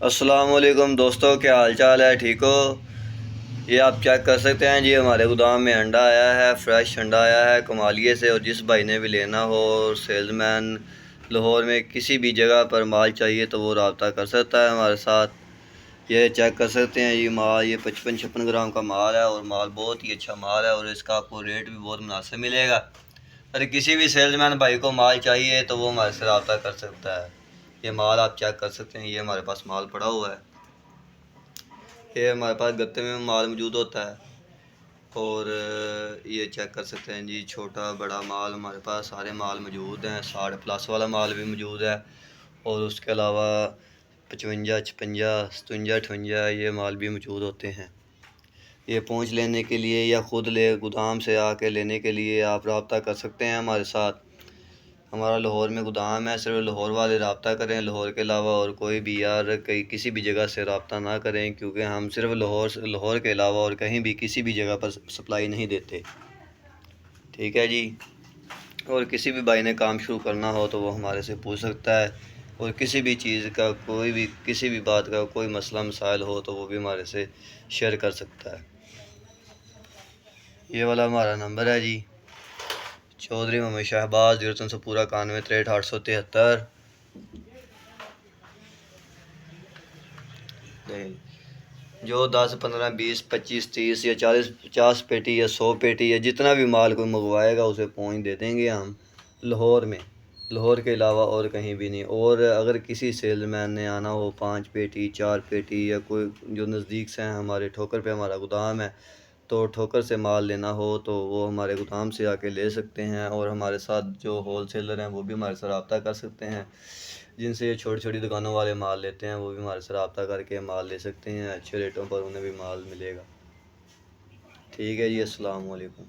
अस्सलाम वालेकुम दोस्तों, क्या हाल चाल है? ठीक हो? ये आप चेक कर सकते हैं जी, हमारे गोदाम में अंडा आया है, फ्रेश अंडा आया है कमालिए से। और जिस भाई ने भी लेना हो, सेल्समैन लाहौर में किसी भी जगह पर माल चाहिए तो वो रब्ता कर सकता है हमारे साथ। ये चेक कर सकते हैं, ये माल ये 55-56 ग्राम का माल है और माल बहुत ही अच्छा माल है और इसका आपको रेट भी बहुत मुनासिब मिलेगा। अगर किसी भी सेल्समैन भाई को माल चाहिए तो वो हमारे से रब्ता कर सकता है। ये माल आप चेक कर सकते हैं, ये हमारे पास माल पड़ा हुआ है। ये हमारे पास गत्ते में माल मौजूद होता है। और ये चेक कर सकते हैं जी, छोटा बड़ा माल हमारे पास सारे माल मौजूद हैं। 60+ वाला माल भी मौजूद है और उसके अलावा 55, 56, 57, 58 ये माल भी मौजूद होते हैं। ये पहुंच लेने के लिए या ख़ुद ले गोदाम से आके लेने के लिए आप रब्ता कर सकते हैं हमारे साथ। हमारा लाहौर में गोदाम है, सिर्फ लाहौर वाले रब्ता करें। लाहौर के अलावा और कोई भी यार कहीं किसी भी जगह से रब्ता ना करें, क्योंकि हम सिर्फ लाहौर के अलावा और कहीं भी किसी भी जगह पर सप्लाई नहीं देते। ठीक है जी। और किसी भी भाई ने काम शुरू करना हो तो वो हमारे से पूछ सकता है। और किसी भी चीज़ का कोई भी किसी भी बात का कोई मसला मसाइल हो तो वो भी हमारे से शेयर कर सकता है। ये वाला हमारा नंबर है जी, चौधरी मोहम्मद शहबाज 0300 91 63 873। जो 10, 15, 20, 25, 30 या 40, 50 पेटी या 100 पेटी या जितना भी माल कोई मंगवाएगा उसे पहुंच दे देंगे हम लाहौर में। लाहौर के अलावा और कहीं भी नहीं। और अगर किसी सेलमैन ने आना हो 5 पेटी 4 पेटी या कोई जो नज़दीक से हैं, हमारे ठोकर पे हमारा गोदाम है, तो ठोकर से माल लेना हो तो वो हमारे गोदाम से आके ले सकते हैं। और हमारे साथ जो होल सेलर हैं वो भी हमारे साथ रब्ता कर सकते हैं। जिनसे ये छोटी छोटी दुकानों वाले माल लेते हैं वो भी हमारे से रब्ता करके माल ले सकते हैं। अच्छे रेटों पर उन्हें भी माल मिलेगा। ठीक है जी, अस्सलाम वालेकुम।